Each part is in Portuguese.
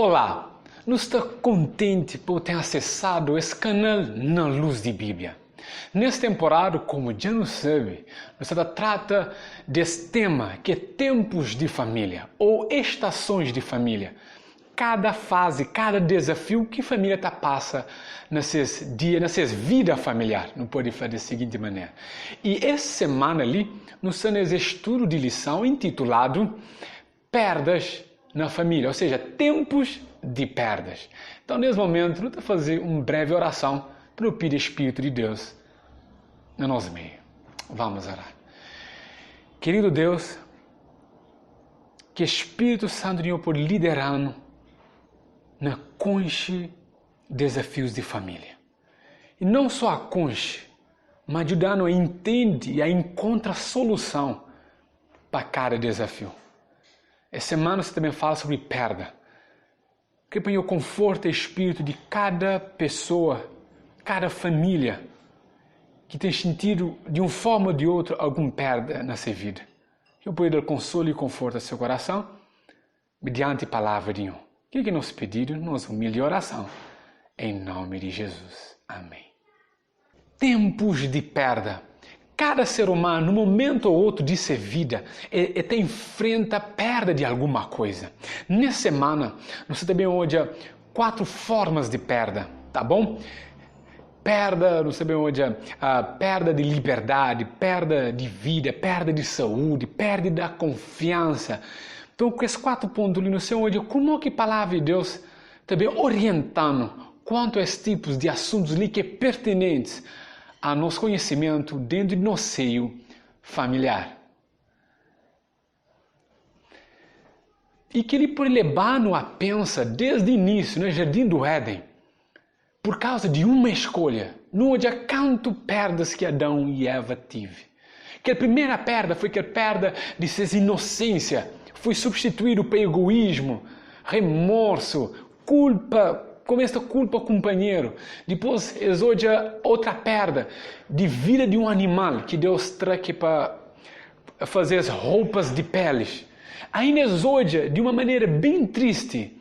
Olá, não está contente por ter acessado esse canal na Luz de Bíblia. Nesta temporada, como já não sabe, nós trata desse tema que é tempos de família ou estações de família. Cada fase, cada desafio que a família passa nesses dias, nessas vidas familiares, não pode fazer da seguinte maneira. E essa semana ali, nós temos esse estudo de lição intitulado Perdas na Família, ou seja, tempos de perdas. Então, nesse momento, nós vamos fazer uma breve oração para pedir o Espírito de Deus no nosso meio. Vamos orar. Querido Deus, que o Espírito Santo de Deus pode liderar na conche desafios de família. E não só a conche, mas ajudando a entender e a encontrar solução para cada desafio. Essa semana você também fala sobre perda. Que põe o conforto e espírito de cada pessoa, cada família que tem sentido de uma forma ou de outra alguma perda na sua vida. Que eu possa dar consolo e conforto ao seu coração mediante a palavra de Deus. Que nos pedido, nos humilde oração. Em nome de Jesus. Amém. Tempos de perda. Cada ser humano, num momento ou outro de sua vida, enfrenta a perda de alguma coisa. Nessa semana, nós também hoje 4 formas de perda, tá bom? Perda, nós sabemos hoje perda de liberdade, perda de vida, perda de saúde, perda da confiança. Então, com esses 4 pontos, nós sabemos hoje como que a palavra de Deus também orientando quanto a esses tipos de assuntos ali que pertinentes a nosso conhecimento dentro do nosso seio familiar. E que ele pode levar-nos a pensar desde o início, no Jardim do Éden, por causa de uma escolha, não há quanto perdas que Adão e Eva tiveram. Que a primeira perda foi a perda de sua inocência, foi substituído por egoísmo, remorso, culpa, começa a culpa ao companheiro. Depois, hoje outra perda de vida de um animal que Deus traz para fazer as roupas de peles. Ainda hoje, de uma maneira bem triste,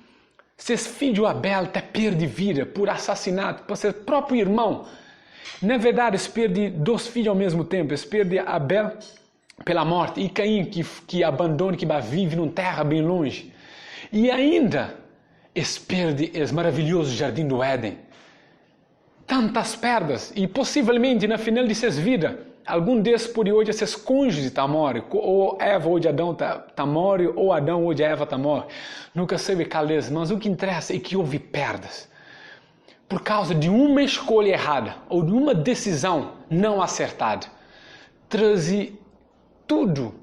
seu filho Abel perde vida por assassinato, por seu próprio irmão. Na verdade, ele perde 2 filhos ao mesmo tempo. Ele perde Abel pela morte e Caim que abandona, que vive numa terra bem longe. E ainda perde esse maravilhoso Jardim do Éden. Tantas perdas e possivelmente na final de suas vidas, algum desses por hoje seus cônjuges estão mortos, ou Eva hoje Adão está morto, ou Adão hoje Eva está morto. Nunca sabe caleza, mas o que interessa é que houve perdas. Por causa de uma escolha errada, ou de uma decisão não acertada. Traz tudo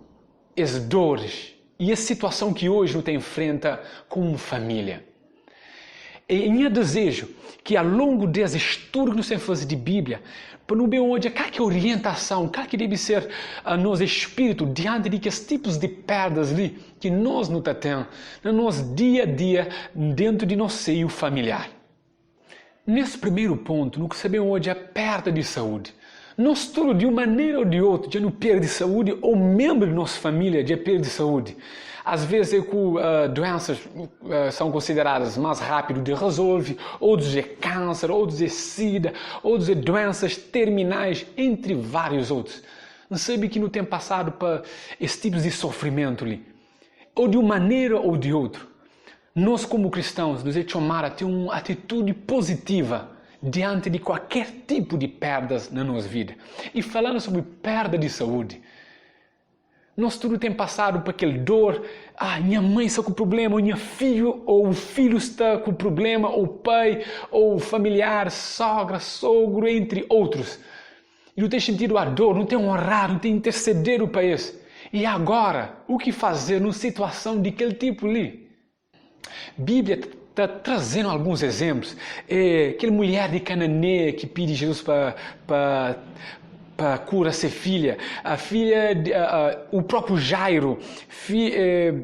as dores e a situação que hoje não enfrenta como família. E meu desejo que ao longo desse estudo que nós temos fazer de Bíblia, para não ver onde que orientação, que deve ser a nosso espírito diante de que esses tipos de perdas ali que nós não temos no nosso dia a dia dentro de nosso seio familiar. Nesse primeiro ponto, nós sabemos hoje a perda de saúde. Nós todos, de uma maneira ou de outra, já não perde saúde, ou membro de nossa família já perde saúde. Às vezes, doenças são consideradas mais rápido de resolver, outros é câncer, outros é sida, outros é doenças terminais, entre vários outros. Não sabe que não tem passado por esses tipos de sofrimento ali. Ou de uma maneira ou de outra. Nós, como cristãos, nos é chamados a ter uma atitude positiva diante de qualquer tipo de perdas na nossa vida. E falando sobre perda de saúde, nós tudo tem passado por aquela dor, minha mãe está com problema, ou minha filho, ou o filho está com problema, ou o pai, ou o familiar, sogra, sogro, entre outros. E não tem sentido a dor, não tem honrar, não tem interceder o país. E agora, o que fazer numa situação de aquele tipo ali? Bíblia está trazendo alguns exemplos. Aquela mulher de Canané que pede Jesus para curar sua filha. A filha, o próprio Jairo, filho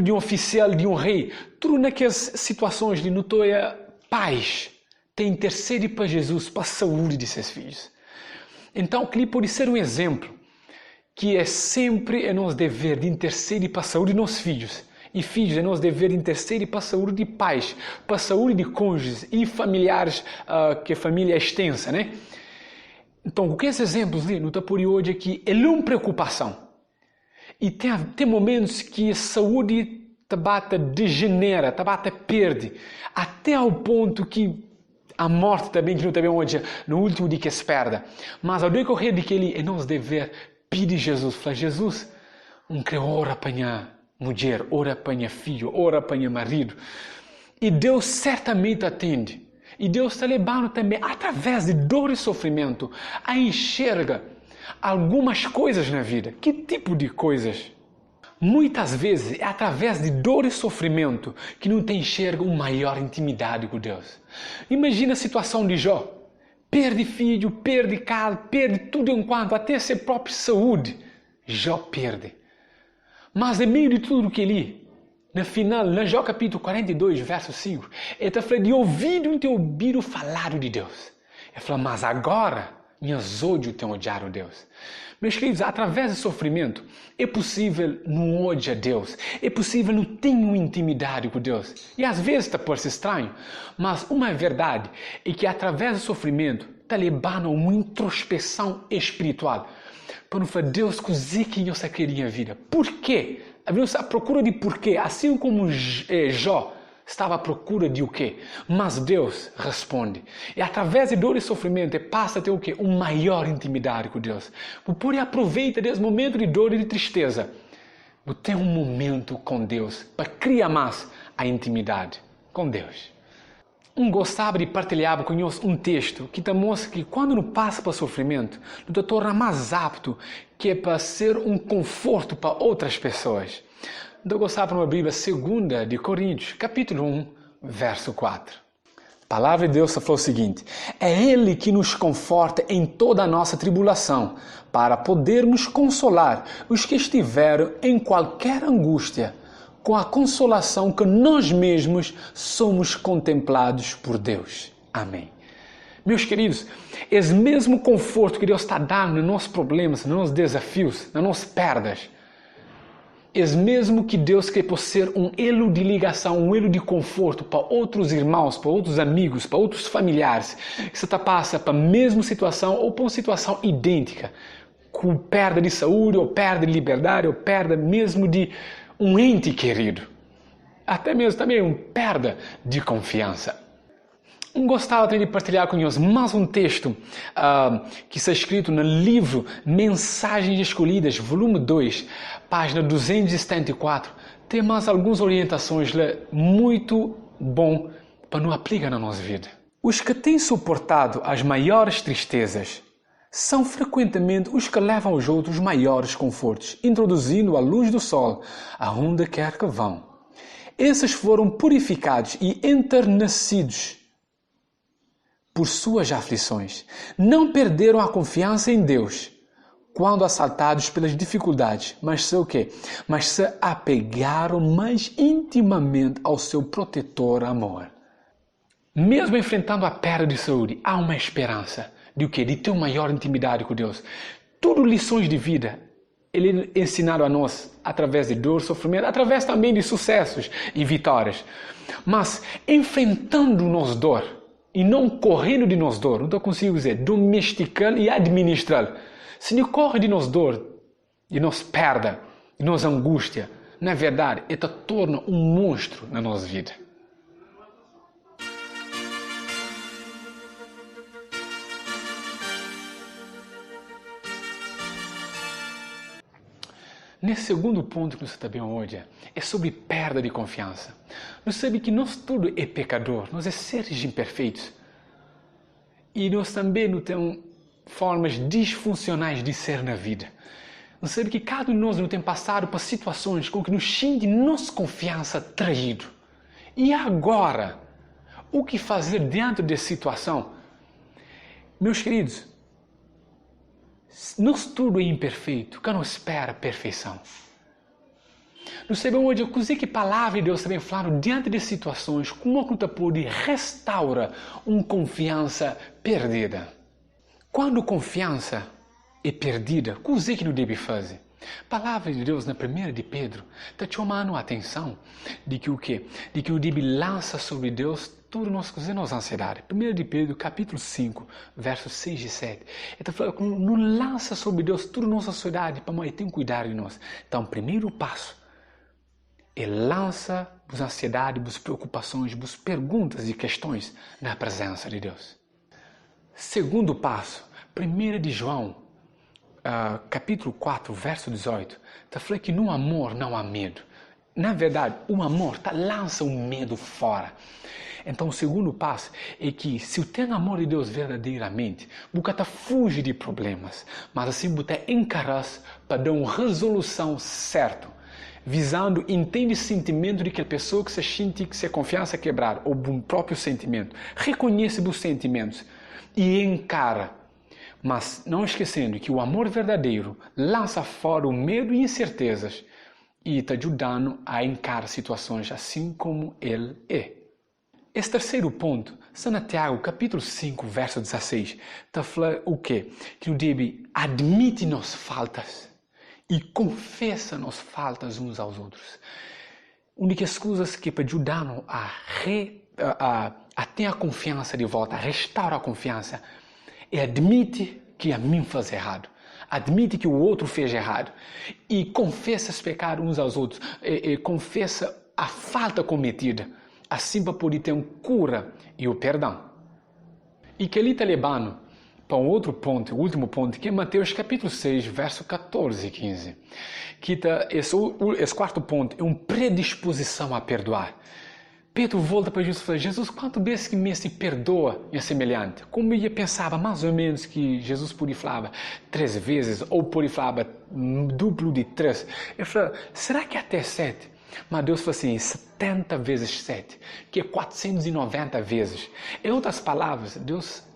de um oficial, de um rei. Tudo naquelas situações de notória paz. Tem intercede para Jesus, para a saúde de seus filhos. Então, aquele pode ser um exemplo que é sempre nosso dever de interceder para a saúde de nossos filhos E filhos, é nosso dever interceder para a saúde de pais, para a saúde de cônjuges e familiares, que a família é extensa, né? Então, com esses exemplos, não está por hoje aqui, é uma preocupação. E tem momentos que a saúde te degenera, te perde, até ao ponto que a morte também, que não também hoje, no último dia que se perde. Mas ao decorrer de que ele é nosso dever, pedir Jesus, fala, Jesus, ora para minha mulher, ora para minha filho, ora para meu marido. E Deus certamente atende. E Deus está levando também, através de dor e sofrimento, a enxerga algumas coisas na vida. Que tipo de coisas? Muitas vezes é através de dor e sofrimento que não tem enxerga uma maior intimidade com Deus. Imagina a situação de Jó. Perde filho, perde casa, perde tudo enquanto, até sua própria saúde. Jó perde. Mas em meio de tudo que ele, no final, na Jó capítulo 42, verso 5, ele está falando de ouvido ter ouvido falar de Deus. Ele fala, mas agora, minhas olhos têm odiado Deus. Meus queridos, através do sofrimento, é possível não odiar Deus. É possível não ter uma intimidade com Deus. E às vezes está por ser estranho, mas uma verdade é que através do sofrimento está levando a uma introspecção espiritual. Para não falar, Deus, cozer que eu queria a vida. Por quê? Havemos à procura de porquê, assim como Jó estava à procura de o quê? Mas Deus responde. E através de dor e sofrimento, passa a ter o quê? Uma maior intimidade com Deus. Por aproveita desse momento de dor e de tristeza. Tem um momento com Deus para criar mais a intimidade com Deus. Gostava de partilhar conosco um texto que mostra que quando não passa para sofrimento, nos torna mais apto que é para ser um conforto para outras pessoas. Eu gostava de uma Bíblia 2 de Coríntios, capítulo 1, verso 4. A palavra de Deus falou o seguinte: é Ele que nos conforta em toda a nossa tribulação, para podermos consolar os que estiveram em qualquer angústia, com a consolação que nós mesmos somos contemplados por Deus. Amém. Meus queridos, esse mesmo conforto que Deus está dando nos nossos problemas, nos nossos desafios, nas nossas perdas, esse mesmo que Deus quer por ser um elo de ligação, um elo de conforto para outros irmãos, para outros amigos, para outros familiares, que você passa para a mesma situação ou para uma situação idêntica, com perda de saúde, ou perda de liberdade, ou perda mesmo de um ente querido. Até mesmo também uma perda de confiança. Gostava de partilhar com nós mais um texto que está escrito no livro Mensagens Escolhidas, volume 2, página 274. Tem mais algumas orientações lá, muito bom para não aplicar na nossa vida. Os que têm suportado as maiores tristezas são frequentemente os que levam aos outros maiores confortos, introduzindo a luz do sol aonde quer que vão. Esses foram purificados e enternecidos por suas aflições. Não perderam a confiança em Deus quando assaltados pelas dificuldades, mas se apegaram mais intimamente ao seu protetor amor. Mesmo enfrentando a perda de saúde, há uma esperança de o quê? De ter uma maior intimidade com Deus. Tudo lições de vida. Ele é ensinado a nós através de dor, sofrimento, através também de sucessos e vitórias. Mas enfrentando nos dor e não correndo de nós dor, não consigo dizer, domesticá-lo e administrá-lo. Se não corre de nós dor, de nós perda, de nós angústia, na verdade, ele torna um monstro na nossa vida. Nesse segundo ponto que você também hoje é sobre perda de confiança. Nós sabemos que nós tudo é pecador, nós é seres imperfeitos. E nós também não temos formas disfuncionais de ser na vida. Nós sabemos que cada um de nós não tem passado por situações com que nos xingue nossa confiança traído. E agora, o que fazer diante dessa situação? Meus queridos, nós tudo é imperfeito, que não espera a perfeição. Nós sabemos hoje que a palavra de Deus também fala diante de situações como que pode restaurar uma confiança perdida. Quando a confiança é perdida, o que não deve fazer? A palavra de Deus na 1 de Pedro está chamando a atenção de que o quê? De que o Dibe lança sobre Deus tudo nossa ansiedade. 1 de Pedro, capítulo 5, versos 6 e 7. Ele está falando que não lança sobre Deus tudo nossa ansiedade para mãe, tem cuidado de nós. Então, o primeiro passo é lança as ansiedades, as preocupações, as perguntas e questões na presença de Deus. Segundo passo, 1 de João, capítulo 4, verso 18, está falando que no amor não há medo. Na verdade, o amor lança o medo fora. Então, o segundo passo é que se você tem amor de Deus verdadeiramente, você fuge de problemas, mas assim você encara para dar uma resolução certa, visando entende o sentimento de que a pessoa que se sente que se confiança quebrar, ou o próprio sentimento, reconhece os sentimentos e encara. Mas não esquecendo que o amor verdadeiro lança fora o medo e incertezas e está ajudando a encarar situações assim como ele é. Esse terceiro ponto, Santiago, capítulo 5, verso 16, está falando o quê? Que o Dibe admite nossas faltas e confessa nossas faltas uns aos outros. Únicas coisas que para ajudar-nos a ter a confiança de volta, a restaurar a confiança, é admite que a mim faz errado. Admite que o outro fez errado. E confessa os pecados uns aos outros. E confessa a falta cometida. Assim para poder ter uma cura e o perdão. E que ele está levando para um outro ponto, o último ponto, que é Mateus capítulo 6, verso 14 e 15. Que esse quarto ponto é uma predisposição a perdoar. Pedro volta para Jesus e fala, Jesus, quantas vezes que me se perdoa e semelhante? Como eu pensava mais ou menos que Jesus podia falar 3 vezes, ou podia falar duplo de 3. Eu falei, será que até 7? Mas Deus falou assim, 70 vezes 7, que é 490 vezes. Em outras palavras,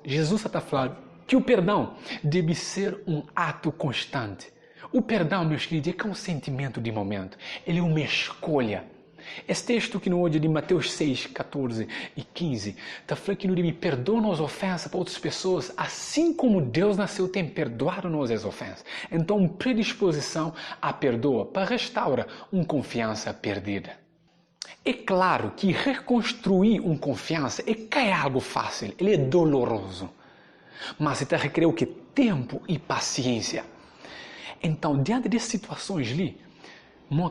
Jesus está falando que o perdão deve ser um ato constante. O perdão, meus queridos, é um sentimento de momento. Ele é uma escolha. Esse texto que no hoje de Mateus 6, 14 e 15 está falando que me perdoa as ofensas para outras pessoas, assim como Deus nasceu tem perdoado nós as ofensas. Então, predisposição a perdoa para restaurar uma confiança perdida. É claro que reconstruir uma confiança é algo fácil, ele é doloroso, mas ele requer o que? Tempo e paciência. Então, diante de situações ali,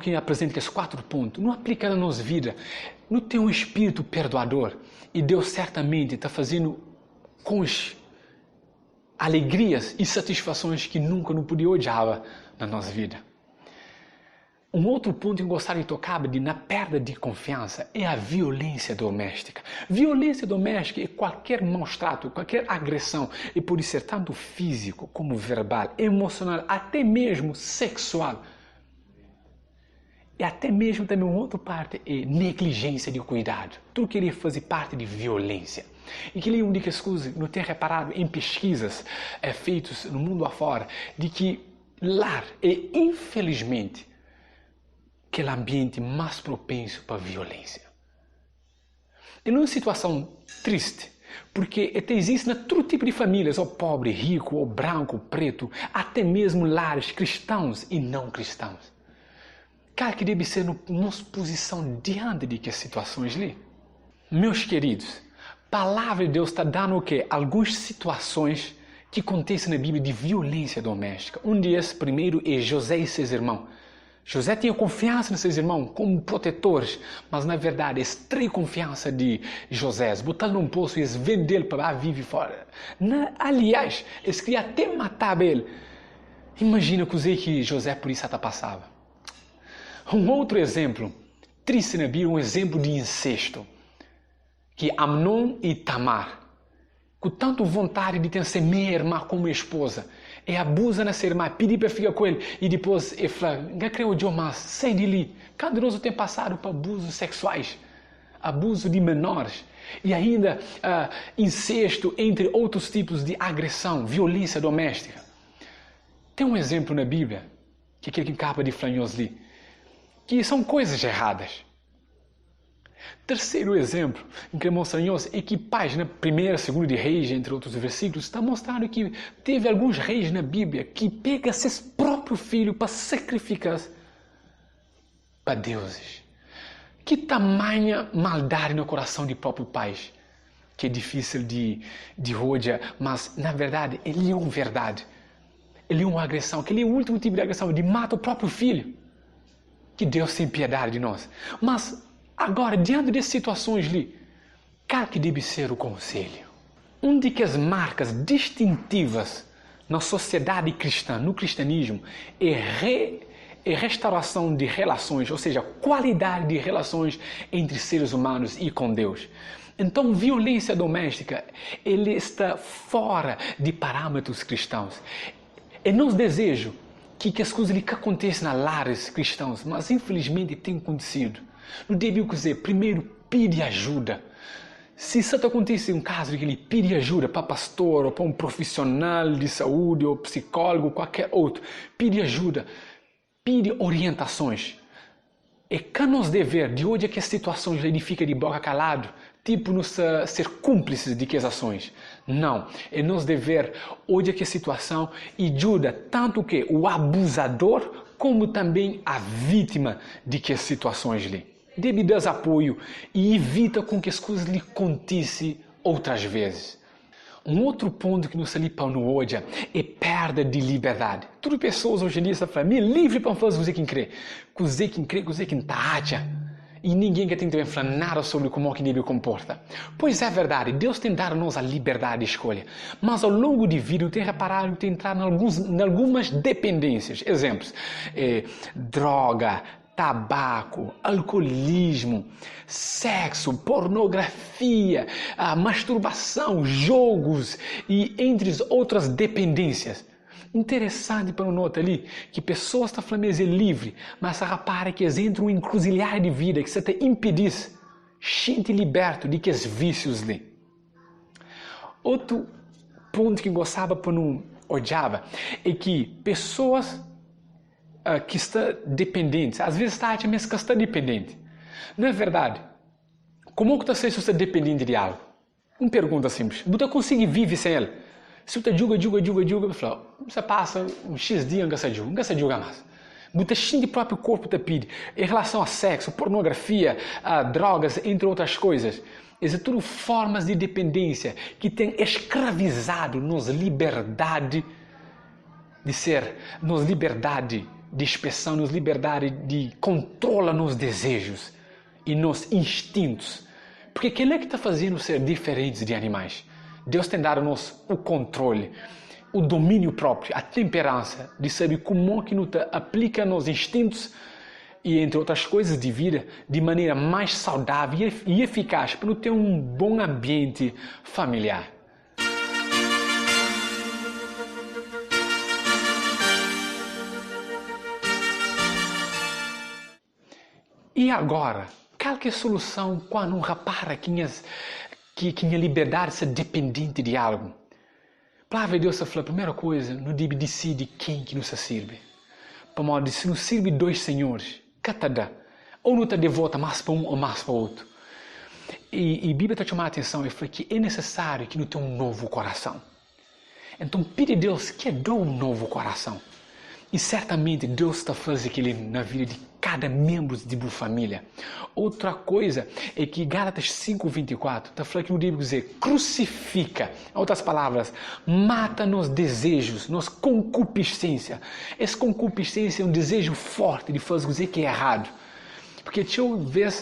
que apresenta esses 4 pontos, não aplica na nossa vida, não tem um espírito perdoador e Deus certamente está fazendo com alegrias e satisfações que nunca não podia odiar na nossa vida. Um outro ponto que eu gostaria de tocar na perda de confiança é a violência doméstica. Violência doméstica é qualquer maus-trato, qualquer agressão, e pode ser tanto físico como verbal, emocional, até mesmo sexual. E até mesmo também uma outra parte é negligência de cuidado. Tudo que ele faz parte de violência. E que ele é uma das coisas que não tem reparado em pesquisas feitas no mundo afora, de que lar é, infelizmente, aquele ambiente mais propenso para a violência. É uma situação triste, porque até existe todo tipo de famílias, ou pobre, rico, ou branco, preto, até mesmo lares cristãos e não cristãos. Cara, que deve ser nossa posição diante de que situações ali. Meus queridos, a palavra de Deus está dando o quê? Algumas situações que acontecem na Bíblia de violência doméstica. Um deles, primeiro, é José e seus irmãos. José tinha confiança nos seus irmãos como protetores, mas na verdade extrai confiança de José, botando num poço e vendê-lo para viver fora. Aliás, eles queriam até matar ele. Imagina o que José por isso até passava. Um outro exemplo, triste na Bíblia, um exemplo de incesto, que Amnon e Tamar, com tanta vontade de ter ser minha irmã como esposa, e abusa nessa irmã, pede para ficar com ele, e depois ele fala, não creio de mais, sai de ali. Cada nós tem passado por abusos sexuais, abuso de menores, e ainda incesto, entre outros tipos de agressão, violência doméstica. Tem um exemplo na Bíblia, que é aquele que acaba de falar ali, que são coisas erradas. Terceiro exemplo, em que mostramos é que página 1ª, 2ª de Reis, entre outros versículos, está mostrando que teve alguns reis na Bíblia que pegam seus próprios próprio filho para sacrificar para deuses. Que tamanha maldade no coração de próprio pai, que é difícil de rodear, mas na verdade ele é uma verdade. Ele é uma agressão, que ele é o último tipo de agressão, de matar o próprio filho. Que Deus tem piedade de nós. Mas agora, diante dessas situações ali, qual que deve ser o conselho? Uma das marcas distintivas na sociedade cristã, no cristianismo, é restauração de relações, ou seja, qualidade de relações entre seres humanos e com Deus. Então, violência doméstica, ele está fora de parâmetros cristãos. É nosso desejo que as coisas que acontecem nas lares cristãos, mas infelizmente tem acontecido. Não deve dizer, primeiro, pede ajuda. Se isso acontece um caso de que ele pede ajuda para pastor, ou para um profissional de saúde, ou psicólogo, qualquer outro, pede ajuda, pede orientações. É que nos dever de hoje é que as situações ele fica de boca calado, tipo nos ser cúmplices de que as ações. Não, é nos dever hoje é que a situação ajuda tanto que o abusador como também a vítima de que as situações ali. Deve dar apoio e evita com que as coisas lhe aconteçam outras vezes. Um outro ponto que nos lipa no hoje é perda de liberdade. Todas as pessoas hoje em dia estão falando, me livre para fazer o que crê. O que crê, o que acha. E ninguém quer tentar falar nada sobre como que deve comportar. Pois é verdade, Deus tem dado a nós a liberdade de escolha. Mas ao longo de vida eu tenho reparado que tem entrado em algumas dependências. Exemplos, droga, tabaco, alcoolismo, sexo, pornografia, masturbação, jogos e entre outras dependências. Interessante para notar ali que pessoas estão falando é livre, mas repara que eles entram em encruzilhada de vida que você te impedisse, gente liberto de que os vícios ali. Outro ponto que gostava para não odiava é que pessoas que estão dependentes, às vezes está achando que está dependente. Não é verdade? Como que você está dependente de algo? Uma pergunta simples. Você consegue viver sem ele? Se você julga, você passa um X dias não se julga mais. Você sente o próprio corpo te pede. Em relação a sexo, pornografia, a drogas, entre outras coisas. Isso é tudo formas de dependência que têm escravizado nos liberdade de ser, nos liberdade de expressão, nos liberdade de controla nos desejos e nos instintos. Porque quem é que está fazendo ser diferentes de animais? Deus tem dado-nos o controle, o domínio próprio, a temperança de saber como que nos aplica nos instintos e entre outras coisas de vida de maneira mais saudável e eficaz para ter um bom ambiente familiar. E agora, qual que é a solução quando um rapaz que a liberdade ser dependente de algo? A palavra de Deus fala, a primeira coisa, não deve decidir quem que nos serve. Para modo, se nos serve dois senhores, cada ou não está devota mais para um ou mais para outro. E a Bíblia está chamando a atenção e fala que é necessário que não tenha um novo coração. Então, pede a Deus que dê um novo coração. E certamente Deus está fazendo aquilo na vida de cada membro de uma família. Outra coisa é que Gálatas 5:24 está falando que não deve dizer crucifica. Em outras palavras, mata nos desejos, nos concupiscência. Essa concupiscência é um desejo forte de fazer o que é errado. Porque deixa eu ver,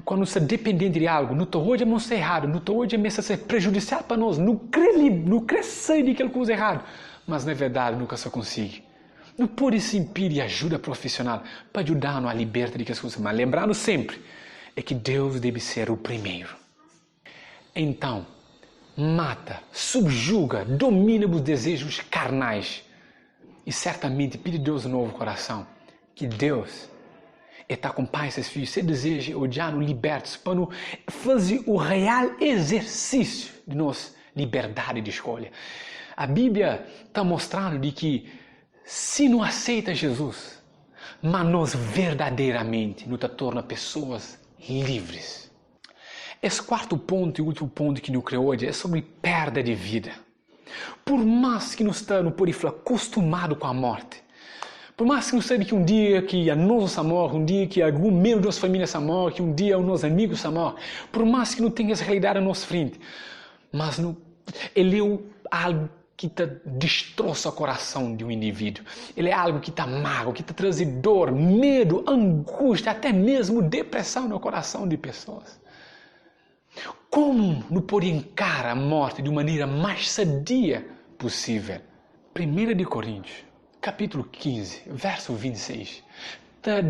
quando você é dependente de algo, não estou hoje a ser errado, não estou hoje a ser prejudicial para nós, não crescer de aquela coisa errada. Mas na verdade nunca se consegue. Não pode se impedir ajuda profissional para ajudar-nos a libertar de que as coisas. Mas lembrando sempre, é que Deus deve ser o primeiro. Então, mata, subjuga, domina os desejos carnais. E certamente pede a Deus um novo coração. Que Deus está com pai e seus filhos. Se deseja odiar-nos libertos para fazer o real exercício de nossa liberdade de escolha. A Bíblia está mostrando de que se não aceita Jesus, mas nós verdadeiramente nos torna pessoas livres. Esse quarto ponto e último ponto que nos criou hoje é sobre perda de vida. Por mais que nós estamos, por isso, acostumados com a morte, Por mais que não sabe que um dia que a nós se morre, um dia que algum membro da nossa família se morre, que um dia os nossos amigos se morre, por mais que não tenha essa realidade à nossa frente, mas não, ele é algo que te destroça o coração de um indivíduo. Ele é algo que te amarga, que te traz dor, medo, angústia, até mesmo depressão no coração de pessoas. Como não pode encarar a morte de uma maneira mais sadia possível? 1 Coríntios, capítulo 15, verso 26,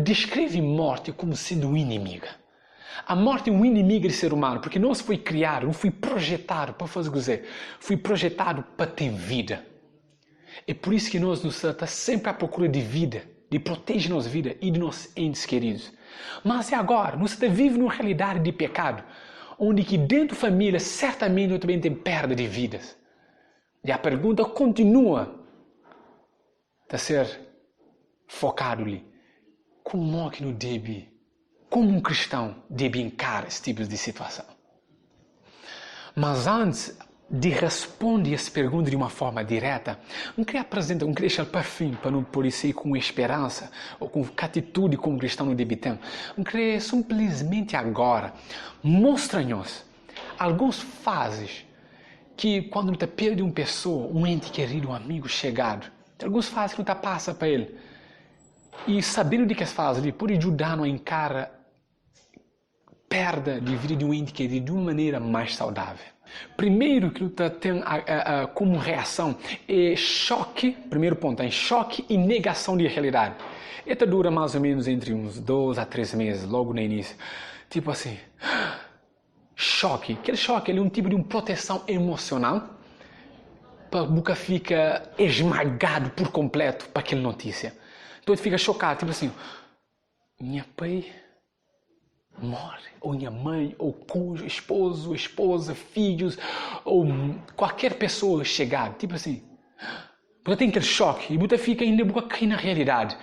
descreve morte como sendo inimiga. A morte é um inimigo do ser humano, porque não se foi criado, não foi projetado para fazer coisa, foi projetado para ter vida. É por isso que nós estamos sempre à procura de vida, de proteger nossa vida e de nossos entes queridos. Mas e agora? Nós vivemos numa realidade de pecado, onde que dentro da família certamente também tem perda de vidas. E a pergunta continua a ser focado ali. Como é que não deve, como um cristão deve encarar esse tipo de situação? Mas antes de responder essa pergunta de uma forma direta, não queria apresentar, não queria deixar para fim, para não parecer com esperança ou com atitude como cristão no deve ter. Não queria simplesmente agora mostrar-nos algumas fases que quando você perde uma pessoa, um ente querido, um amigo chegado, tem algumas fases que você passa para ele. E sabendo de que as fases ele pode ajudar a encarar perda de vida de um ente querido de uma maneira mais saudável. Primeiro que você tem como reação é choque, primeiro ponto, é choque e negação de realidade. Esta dura mais ou menos entre uns 2 a 3 meses, logo no início. Tipo assim, choque. Aquele choque ele é um tipo de uma proteção emocional para a boca fica esmagado por completo para aquela notícia. Então ele fica chocado, tipo assim, minha pai morre, ou minha mãe, ou cônjuge, esposo, esposa, filhos, ou qualquer pessoa chegar, tipo assim, você tem aquele choque e você fica ainda aqui na realidade.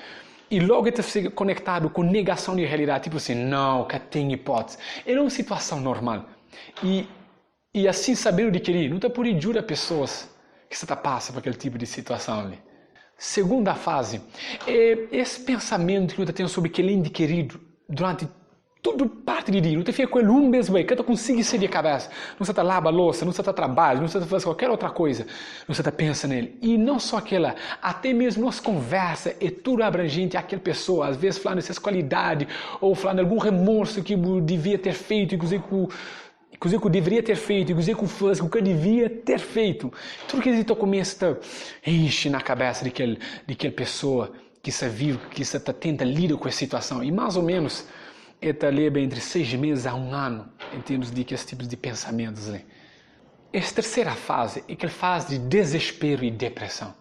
E logo você fica conectado com negação de realidade, tipo assim, não, que tem hipótese. É uma situação normal. E assim, sabendo de que não está por ajudar pessoas que você passa por aquele tipo de situação ali. Segunda fase é esse pensamento que você tem sobre aquele ente querido durante toda parte do dia. Não fica com ele um mês bem, que você consegue sair de cabeça. Não você lava a louça, não você trabalha, não você faz qualquer outra coisa. Não você pensa nele. E não só aquela, até mesmo nossa conversa é tudo abrangente àquela pessoa. Às vezes falando dessas qualidades, ou falando de algum remorso que devia ter feito, inclusive que eu deveria ter feito, inclusive que eu devia ter feito. Tudo que então começa a enche na cabeça daquela pessoa que se vive, que se tenta lidar com a situação. E mais ou menos, está leva entre 6 meses a 1 ano, em termos de esses tipos de pensamentos. Essa terceira fase é aquela fase de desespero e depressão.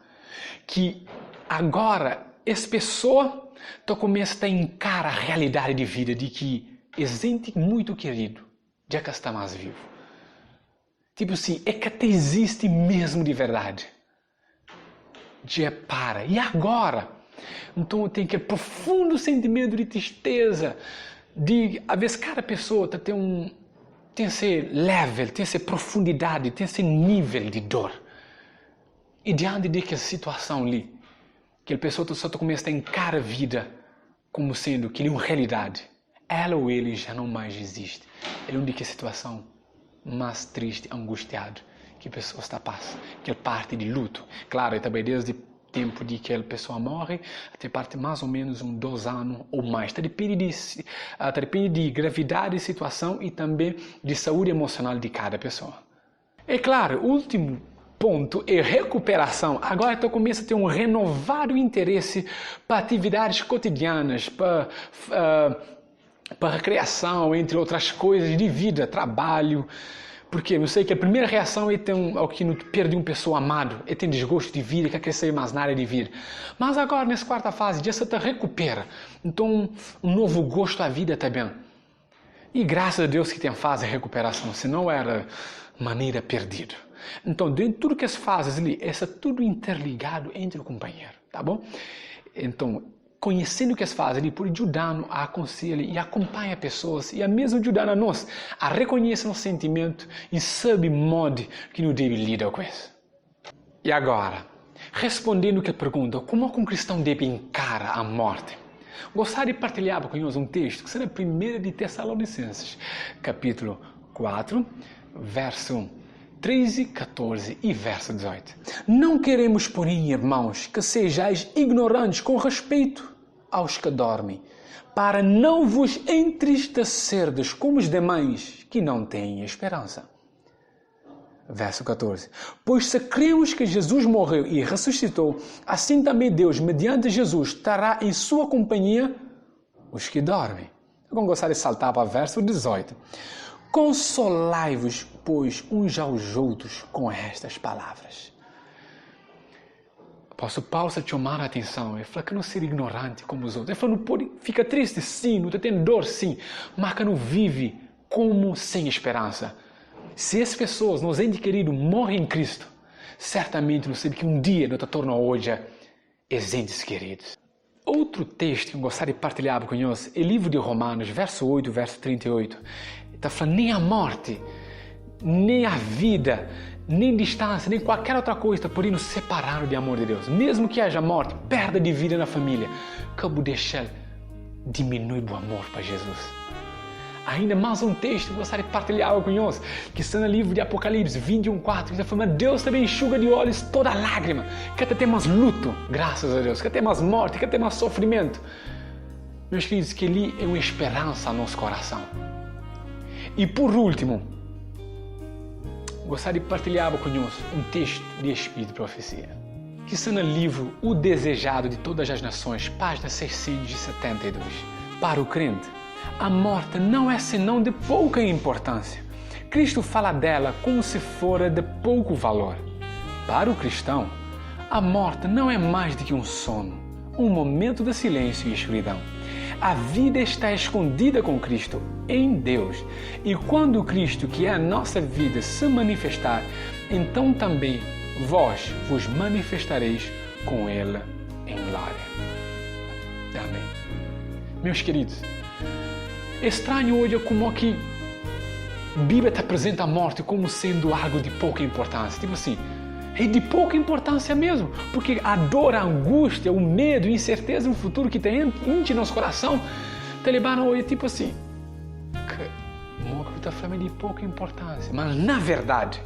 Que agora, essa pessoa começa a encarar a realidade de vida de que é gente muito querido já que está mais vivo. Tipo assim, é que até existe mesmo de verdade. Já para. E agora? Então tem aquele profundo sentimento de tristeza, de, às vezes, cada pessoa tem esse level, tem essa profundidade, tem esse nível de dor. E diante de que situação ali, aquela pessoa só começa a encarar a vida como sendo que é uma realidade. Ela ou ele já não mais existe. É uma situação mais triste, angustiada que a pessoa está passando. Aquela parte de luto. Claro, também desde o tempo de que a pessoa morre, até parte mais ou menos 2 anos ou mais. Depende de gravidade da situação e também de saúde emocional de cada pessoa. É claro, o último ponto é recuperação. Agora então começa a ter um renovado interesse para atividades cotidianas, para recreação, entre outras coisas de vida, trabalho. Porque eu sei que a primeira reação é ao que perde uma pessoa amado, é ter desgosto de vida, quer crescer mais na área de vida. Mas agora, nessa quarta fase, já se recupera. Então, um novo gosto à vida também. E graças a Deus que tem fase de recuperação, senão era maneira perdida. Então, dentro de tudo que as fases ali, é tudo interligado entre o companheiro, tá bom? Então, conhecendo o que as fazem, ele pode ajudar-nos a aconselhar e acompanhar pessoas e a mesmo ajudar a nós a reconhecer nosso sentimento e saber modo que não deve lidar com isso. E agora, Respondendo que pergunta, como um cristão deve encarar a morte? Gostaria de partilhar com nós um texto que está na 1 de Tessalonicenses, capítulo 4, verso 13, 14 e verso 18. Não queremos, porém, irmãos, que sejais ignorantes com respeito aos que dormem, para não vos entristecerdes como os demais que não têm esperança. Verso 14. Pois se cremos que Jesus morreu e ressuscitou, assim também Deus, mediante Jesus, estará em sua companhia os que dormem. Eu gostaria de saltar para o verso 18. Consolai-vos, pois, uns aos outros com estas palavras. O apóstolo Paulo está chamando a atenção. Ele fala que não ser ignorante como os outros. Ele fala, não pode, fica triste sim, não tem dor sim, mas que não vive como sem esperança. Se as pessoas, nos entes queridos, morrem em Cristo, certamente não sabe que um dia não te torna hoje os entes queridos. Outro texto que eu gostaria de partilhar com nós é o livro de Romanos, verso 8, verso 38. Está falando, nem a morte, nem a vida, nem distância, nem qualquer outra coisa pode nos separar do amor de Deus. Mesmo que haja morte, perda de vida na família, como deixar diminuir o amor para Jesus. Ainda mais um texto que eu gostaria de partilhar com nós, que está no livro de Apocalipse 21:4, que está falando, Deus também enxuga de olhos toda lágrima, que até tem mais luto, graças a Deus, que até mais morte, que até mais sofrimento. Meus queridos, que ali é uma esperança ao nosso coração. E por último, gostaria de partilhar com nós um texto de Espírito de Profecia, que está no livro O Desejado de Todas as Nações, página 672. Para o crente, a morte não é senão de pouca importância. Cristo fala dela como se fora de pouco valor. Para o cristão, a morte não é mais do que um sono, um momento de silêncio e escuridão. A vida está escondida com Cristo em Deus. E quando Cristo, que é a nossa vida, se manifestar, então também vós vos manifestareis com Ele em glória. Amém. Meus queridos, estranho hoje como que a Bíblia te apresenta a morte como sendo algo de pouca importância. Tipo assim, é de pouca importância mesmo, porque a dor, a angústia, o medo, a incerteza no futuro que tem em nosso coração, te levaram hoje tipo assim, que morte está falando de pouca importância. Mas na verdade,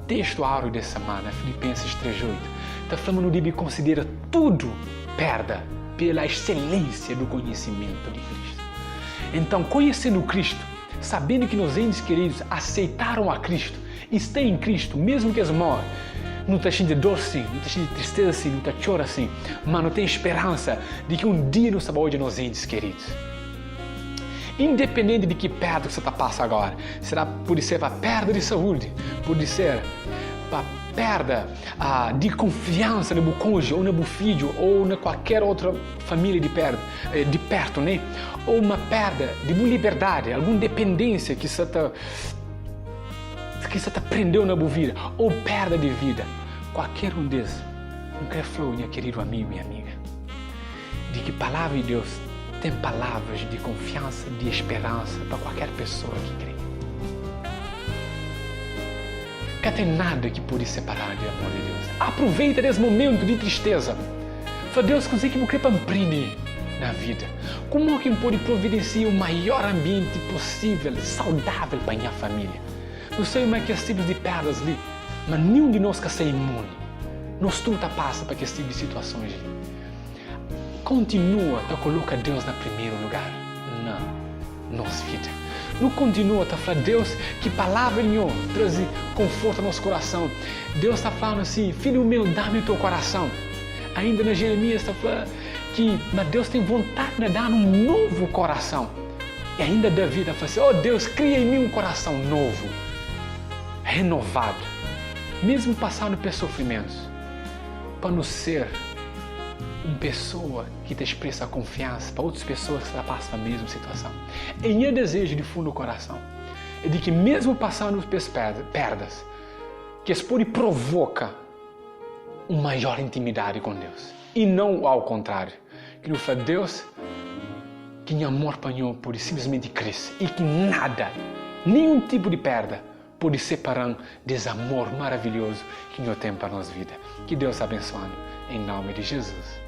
texto áureo dessa semana, Filipenses 3:8, está falando de considera tudo perda pela excelência do conhecimento de Cristo. Então, conhecendo Cristo, sabendo que nos entes queridos aceitaram a Cristo, estão em Cristo, mesmo que eles morram, não está cheio de dor sim, não está cheio de tristeza sim, não está chora sim, mas não tem esperança de que um dia nos saúde nos entes queridos. Independente de que perda que você está passando agora, pode ser para perda de saúde, pode ser para perda de confiança no cônjuge, ou no filho, ou na qualquer outra família de perto, né? Ou uma perda de uma liberdade, alguma dependência que você te prendeu na vida, ou perda de vida, qualquer um desses, não quero falar, meu querido amigo e amiga, de que a palavra de Deus tem palavras de confiança, de esperança para qualquer pessoa que crê. Que não tem nada que pode separar do amor de Deus. Aproveita esse momento de tristeza. Fala, Deus, como é que eu quero aprender na vida? Como é que eu pode providenciar o maior ambiente possível, saudável para a minha família? Não sei mais que tipos de perdas ali, mas nenhum de nós quer ser imune. Nós tudo passa para que esse tipo de situações ali. Continua a colocar Deus no primeiro lugar na nossa vida. Não continua a falar, Deus, que palavra nenhuma traz conforto ao nosso coração. Deus está falando assim, filho meu, dá-me o teu coração. Ainda na Jeremias está falando que mas Deus tem vontade de dar um novo coração. E ainda Davi está falando assim, oh Deus, cria em mim um coração novo, renovado, mesmo passando por sofrimentos, para não ser uma pessoa que te expressa confiança para outras pessoas que passam a mesma situação. E meu desejo de fundo do coração é de que mesmo passando por perdas, que isso pode provocar uma maior intimidade com Deus. E não ao contrário. Que não fala, Deus, que em amor para nós pode simplesmente crescer e que nada, nenhum tipo de perda pode separar desse amor maravilhoso que Deus tem para a nossa vida. Que Deus abençoe em nome de Jesus.